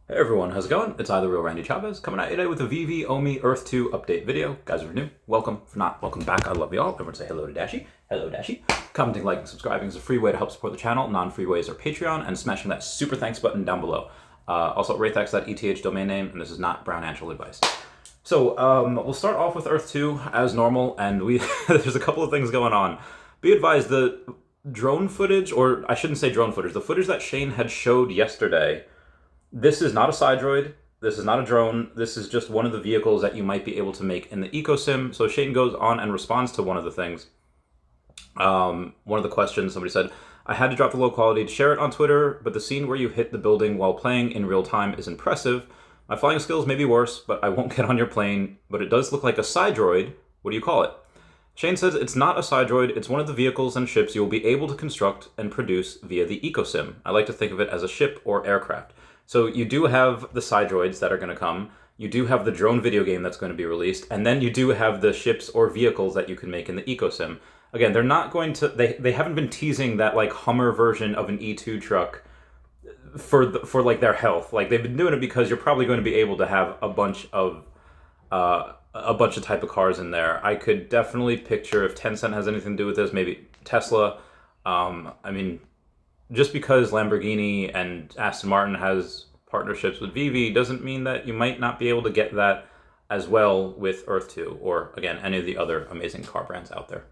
Hey everyone, how's it going? It's either real Randy Chavez coming at you today with a Veve Omi Earth 2 update video. Guys, if you're new, welcome. If not, welcome back. I love y'all. Everyone say hello to Dashi. Hello, Dashi. Commenting, liking, subscribing is a free way to help support the channel. Non-free ways are Patreon and smashing that super thanks button down below. Also, Raythex, that ETH domain name, and this is not brown angel advice. So, we'll start off with Earth 2 as normal, and there's a couple of things going on. Be advised, the drone footage, or I shouldn't say drone footage, the footage that Shane had showed yesterday, this is not a side droid. This is not a drone. This is just one of the vehicles that you might be able to make in the ecosim. So Shane goes on and responds to one of the things. One of the questions, somebody said, I had to drop the low quality to share it on Twitter, but the scene where you hit the building while playing in real time is impressive. My flying skills may be worse, but I won't get on your plane, but it does look like a side droid. What do you call it? Shane says it's not a side droid, it's one of the vehicles and ships you will be able to construct and produce via the ecosim. I like to think of it as a ship or aircraft. So you do have the side droids that are going to come, you do have the drone video game that's going to be released, and then you do have the ships or vehicles that you can make in the ecosim. Again, they're not going to, they haven't been teasing that like Hummer version of an E2 truck for like their health. Like they've been doing it because you're probably going to be able to have a bunch of type of cars in there. I could definitely picture if Tencent has anything to do with this, maybe Tesla. I mean, just because Lamborghini and Aston Martin has partnerships with Veve doesn't mean that you might not be able to get that as well with Earth 2 or, again, any of the other amazing car brands out there.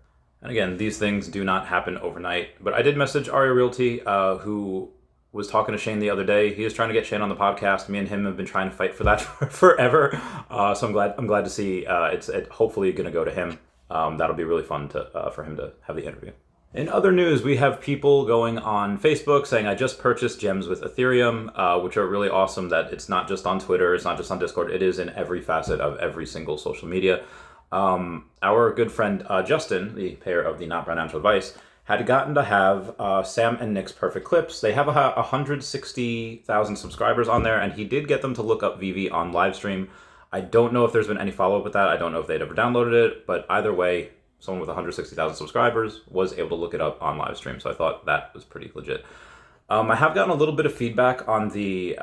And again, these things do not happen overnight. But I did message Arya Realty, who was talking to Shane the other day. He is trying to get Shane on the podcast. Me and him have been trying to fight for that forever. So I'm glad to see it's hopefully going to go to him. That'll be really fun for him to have the interview. In other news, we have people going on Facebook saying, I just purchased gems with Ethereum, which are really awesome that it's not just on Twitter, it's not just on Discord, it is in every facet of every single social media. Our good friend Justin, the payer of the Not Brown Angel Advice, had gotten to have Sam and Nick's Perfect Clips. They have 160,000 subscribers on there, and he did get them to look up Veve on livestream. I don't know if there's been any follow-up with that. I don't know if they'd ever downloaded it, but either way, someone with 160,000 subscribers was able to look it up on live stream, so I thought that was pretty legit. I have gotten a little bit of feedback on the,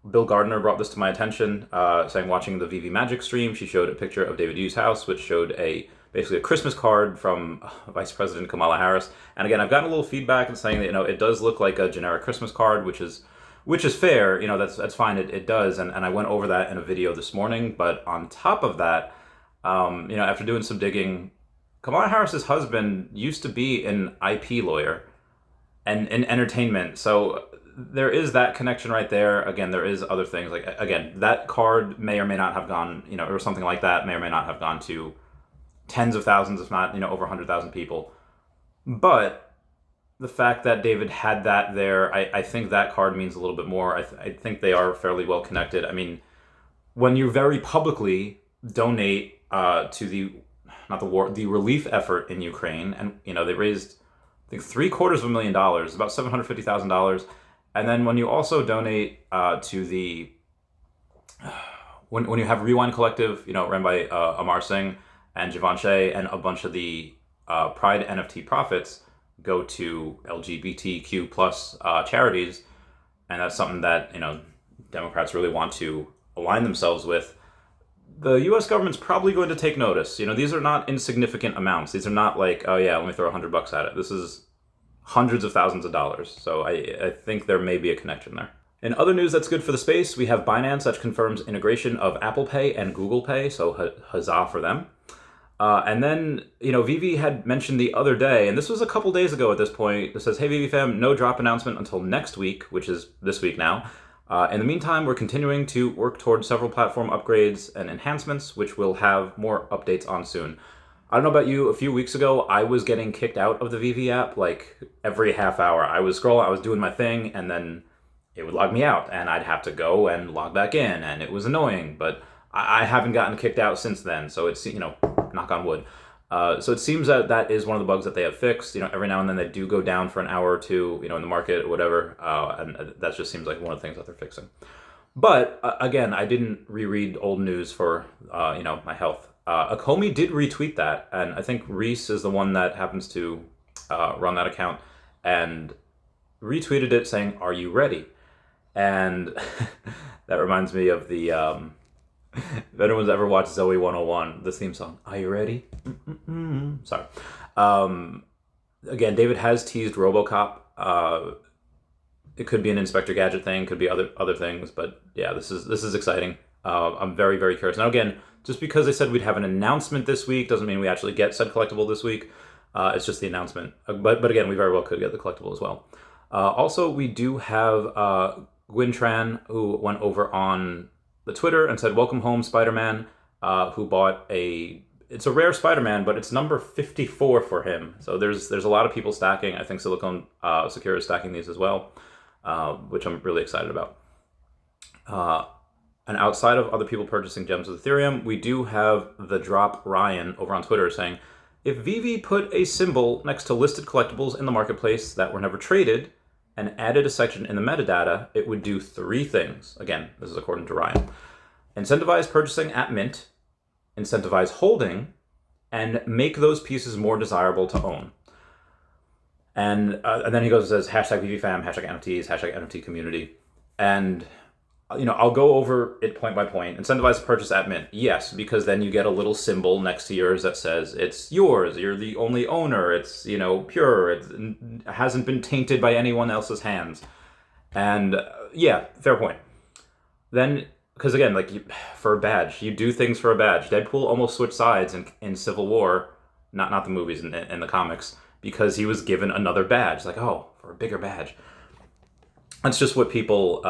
Bill Gardner brought this to my attention, saying watching the Veve Magic stream, she showed a picture of David Yu's house, which showed basically a Christmas card from Vice President Kamala Harris. And again, I've gotten a little feedback and saying that, it does look like a generic Christmas card, which is fair, that's fine, it does, and I went over that in a video this morning, but on top of that, after doing some digging, Kamala Harris's husband used to be an IP lawyer and in entertainment, so there is that connection right there. Again, there is other things, like, again, that card may or may not have gone, or something like that may or may not have gone to tens of thousands, if not, over 100,000 people. But the fact that David had that there, I think that card means a little bit more. I think they are fairly well connected. I mean, when you very publicly donate to the relief effort in Ukraine, and they raised, I think, $750,000, about $750,000, and then when you also donate to the when you have Rewind Collective, run by Amar Singh and Givenchy, and a bunch of the Pride NFT profits go to LGBTQ plus charities, and that's something that Democrats really want to align themselves with. The U.S. government's probably going to take notice. These are not insignificant amounts. These are not like, oh yeah, let me throw $100 at it. This is hundreds of thousands of dollars. So I think there may be a connection there. In other news that's good for the space, we have Binance that confirms integration of Apple Pay and Google Pay, so huzzah for them. And then, Veve had mentioned the other day, and this was a couple days ago at this point, it says, hey Veve fam, no drop announcement until next week, which is this week now. In the meantime, we're continuing to work towards several platform upgrades and enhancements, which we'll have more updates on soon. I don't know about you, a few weeks ago, I was getting kicked out of the Veve app like every half hour. I was scrolling, I was doing my thing, and then it would log me out, and I'd have to go and log back in, and it was annoying, but I haven't gotten kicked out since then, so it's, knock on wood. So it seems that is one of the bugs that they have fixed. Every now and then they do go down for an hour or two, in the market or whatever, and that just seems like one of the things that they're fixing. But again, I didn't reread old news for my health. Akomi did retweet that, and I think Reese is the one that happens to run that account, and retweeted it saying, "Are you ready?" And that reminds me of the if anyone's ever watched Zoe 101, the theme song. Are you ready? Sorry. Again, David has teased RoboCop. It could be an Inspector Gadget thing, could be other things, but yeah, this is exciting. I'm very, very curious. Now again, just because they said we'd have an announcement this week doesn't mean we actually get said collectible this week. It's just the announcement. But again, we very well could get the collectible as well. Also, we do have Gwyn Tran, who went over on the Twitter and said, "Welcome home, Spider-Man," who bought it's a rare Spider-Man, but it's number 54 for him. So there's a lot of people stacking. I think Silicon Secure is stacking these as well, which I'm really excited about. And outside of other people purchasing gems with Ethereum, we do have the Drop Ryan over on Twitter saying, "If Veve put a symbol next to listed collectibles in the marketplace that were never traded and added a section in the metadata, it would do 3 things." Again, this is according to Ryan. Incentivize purchasing at mint, incentivize holding, and make those pieces more desirable to own. And then he goes and says, hashtag VVFam, hashtag NFTs, hashtag NFT community. And I'll go over it point by point. Incentivize purchase at mint. Yes, because then you get a little symbol next to yours that says it's yours. You're the only owner. It's, pure. It hasn't been tainted by anyone else's hands. And yeah, fair point. Then, because again, for a badge, you do things for a badge. Deadpool almost switched sides in Civil War, not the movies, in the comics, because he was given another badge. For a bigger badge. That's just what people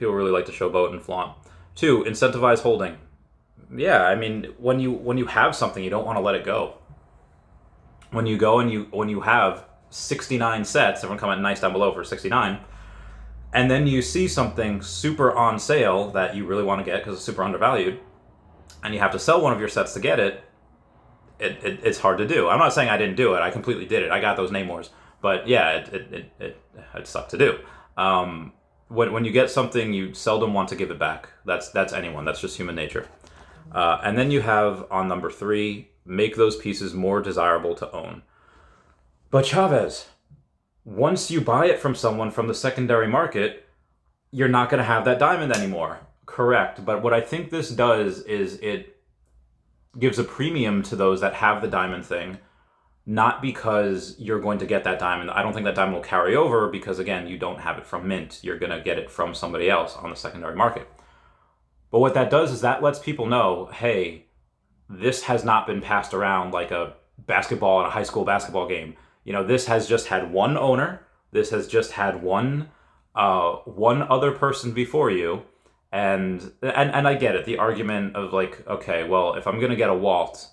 really like to showboat and flaunt. 2, incentivize holding. Yeah, I mean, when you have something, you don't want to let it go. When you go and when you have 69 sets, everyone comment nice down below for 69, and then you see something super on sale that you really want to get because it's super undervalued, and you have to sell one of your sets to get it, it's hard to do. I'm not saying I didn't do it. I completely did it. I got those Namors. But yeah, it sucked to do. When you get something, you seldom want to give it back. That's anyone. That's just human nature. And then you have, on number 3, make those pieces more desirable to own. But Chavez, once you buy it from someone from the secondary market, you're not going to have that diamond anymore. Correct. But what I think this does is it gives a premium to those that have the diamond thing, not because you're going to get that diamond. I don't think that diamond will carry over because, again, you don't have it from mint. You're going to get it from somebody else on the secondary market. But what that does is that lets people know, hey, this has not been passed around like a basketball in a high school basketball game. This has just had one owner. This has just had one other person before you. And I get it. The argument of okay, well, if I'm going to get a Walt,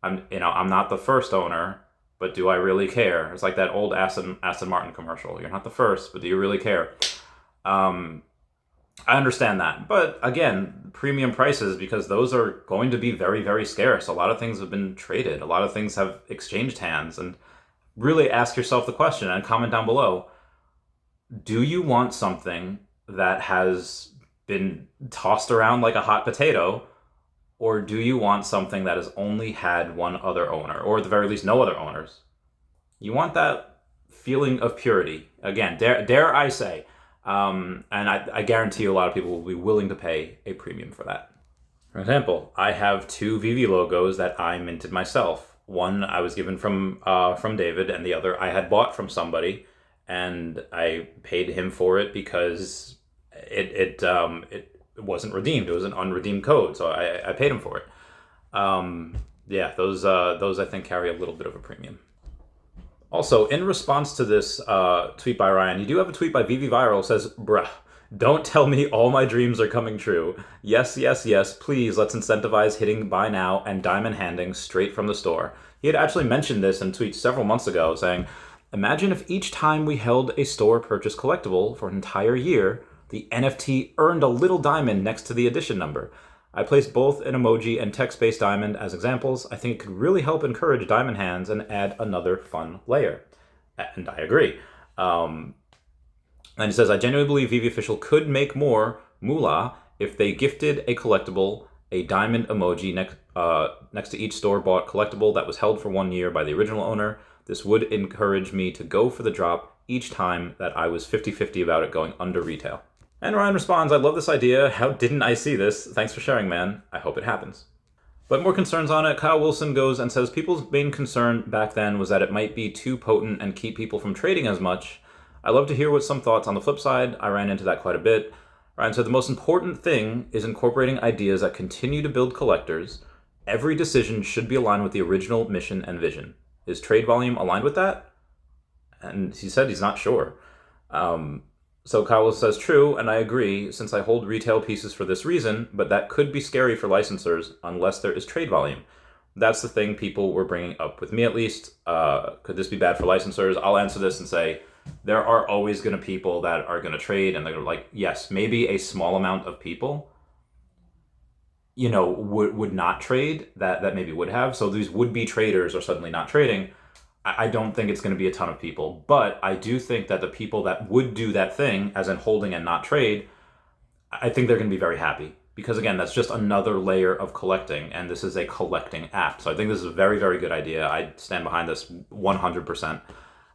I'm not the first owner, but do I really care? It's like that old Aston Martin commercial. You're not the first, but do you really care? I understand that. But again, premium prices, because those are going to be very, very scarce. A lot of things have been traded. A lot of things have exchanged hands. And really ask yourself the question and comment down below. Do you want something that has been tossed around like a hot potato? Or do you want something that has only had one other owner, or at the very least no other owners? You want that feeling of purity. Again, dare I say. And I guarantee you a lot of people will be willing to pay a premium for that. For example, I have 2 Veve logos that I minted myself. One I was given from David, and the other I had bought from somebody, and I paid him for it because it wasn't redeemed. It was an unredeemed code, so I paid him for it. Yeah, those I think carry a little bit of a premium. Also, in response to this tweet by Ryan, you do have a tweet by Veve Viral says, "Bruh, don't tell me all my dreams are coming true. Yes, yes, yes, please let's incentivize hitting buy now and diamond handing straight from the store." He had actually mentioned this in tweets several months ago, saying, "Imagine if each time we held a store purchase collectible for an entire year, the NFT earned a little diamond next to the edition number. I placed both an emoji and text-based diamond as examples. I think it could really help encourage diamond hands and add another fun layer." And I agree. And he says, "I genuinely believe Veve Official could make more moolah if they gifted a collectible, a diamond emoji next to each store-bought collectible that was held for 1 year by the original owner. This would encourage me to go for the drop each time that I was 50-50 about it going under retail. And Ryan responds, I love this idea. How didn't I see this? Thanks for sharing, man. I hope it happens. But more concerns on it. Kyle Willson goes and says people's main concern back then was that it might be too potent and keep people from trading as much. I love to hear what some thoughts on the flip side. I ran into that quite a bit. Ryan said the most important thing is incorporating ideas that continue to build collectors. Every decision should be aligned with the original mission and vision. Is trade volume aligned with that? And he said he's not sure. So Kyle says, true, and I agree, since I hold retail pieces for this reason, but that could be scary for licensors unless there is trade volume. That's the thing people were bringing up, with me at least. Could this be bad for licensors? I'll answer this and say, there are always going to be people that are going to trade, and they're going to like, yes, maybe a small amount of people, would not trade, that maybe would have. So these would-be traders are suddenly not trading. I don't think it's going to be a ton of people, but I do think that the people that would do that thing, as in holding and not trade, I think they're going to be very happy. Because again, that's just another layer of collecting, and this is a collecting app. So I think this is a very, very good idea. I stand behind this 100%.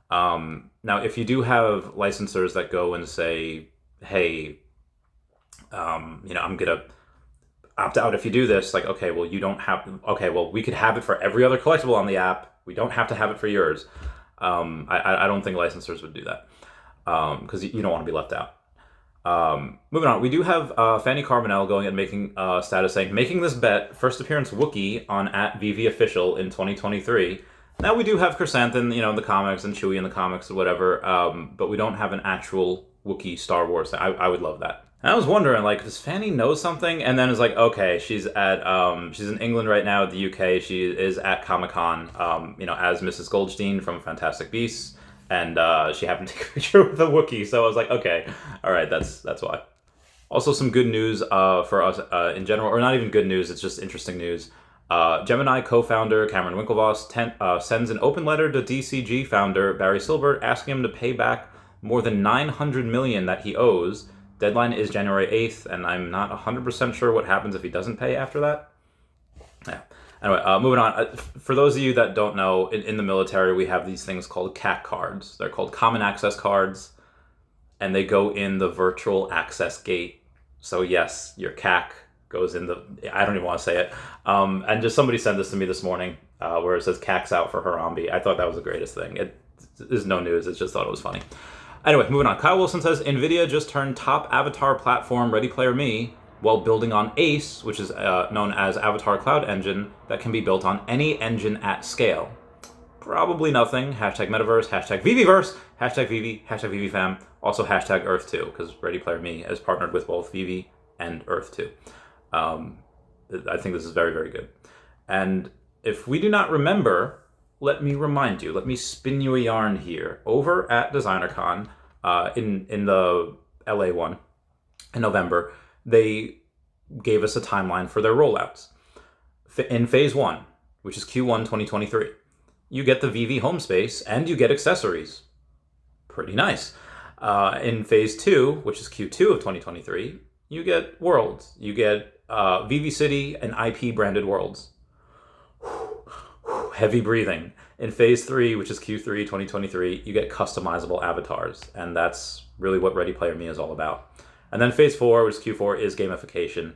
Now, if you do have licensors that go and say, hey, I'm going to opt out if you do this, like, okay, well, we could have it for every other collectible on the app. We don't have to have it for yours. I don't think licensors would do that because you don't want to be left out. Moving on, we do have Fanny Carbonell going and making status saying, making this bet, first appearance Wookiee on @Veveofficial in 2023. Now we do have Chrysanthemum, in the comics, and Chewie in the comics or whatever, but we don't have an actual Wookiee Star Wars thing. I would love that. And I was wondering, like, does Fanny know something? And then it's like, okay, she's in England right now at the UK. She is at Comic-Con, as Mrs. Goldstein from Fantastic Beasts. And she happened to take a picture with a Wookiee. So I was like, okay, all right, that's why. Also some good news for us in general, or not even good news, it's just interesting news. Gemini co-founder Cameron Winklevoss sends an open letter to DCG founder Barry Silbert asking him to pay back more than $900 million that he owes. Deadline is January 8th, and I'm not 100% sure what happens if he doesn't pay after that. Yeah. Anyway, moving on. For those of you that don't know, in the military, we have these things called CAC cards. They're called Common Access Cards, and they go in the virtual access gate. So yes, your CAC goes in the... I don't even want to say it. And just somebody sent this to me this morning, where it says CAC's out for Harambe. I thought that was the greatest thing. It is no news. It just thought it was funny. Anyway, moving on. Kyle Willson says, NVIDIA just turned top avatar platform Ready Player Me while building on ACE, which is known as Avatar Cloud Engine, that can be built on any engine at scale. Probably nothing. #Metaverse, #Veveverse, #Veve, #VeveFam, also #Earth2, because Ready Player Me is partnered with both Veve and Earth2. I think this is very, very good. And if we do not remember, let me remind you, let me spin you a yarn here. Over at DesignerCon, in the LA one, in November, they gave us a timeline for their rollouts. In phase 1, which is Q1 2023, you get the Veve home space and you get accessories. Pretty nice. In phase 2, which is Q2 of 2023, you get worlds. You get Veve City and IP branded worlds. Heavy breathing. In phase 3, which is Q3 2023, you get customizable avatars, and that's really what Ready Player Me is all about. And then phase 4, which is Q4, is gamification.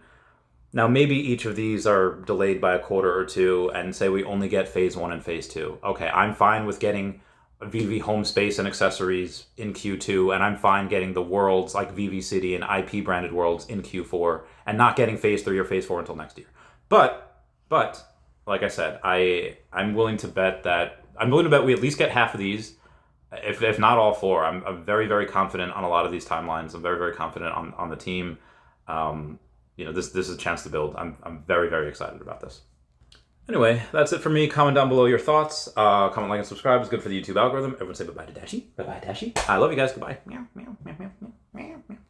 Now, maybe each of these are delayed by a quarter or two, and say we only get phase 1 and phase 2. Okay, I'm fine with getting Veve home space and accessories in Q2, and I'm fine getting the worlds like Veve City and IP branded worlds in Q4, and not getting phase 3 or phase 4 until next year. But like I said, I'm willing to bet we at least get half of these, if not all 4. I'm very, very confident on a lot of these timelines. I'm very, very confident on the team. This is a chance to build. I'm very, very excited about this. Anyway, that's it for me. Comment down below your thoughts. Comment, like, and subscribe. It's good for the YouTube algorithm. Everyone say bye-bye to Dashi. Bye-bye, Dashi. I love you guys. Goodbye. Meow, meow.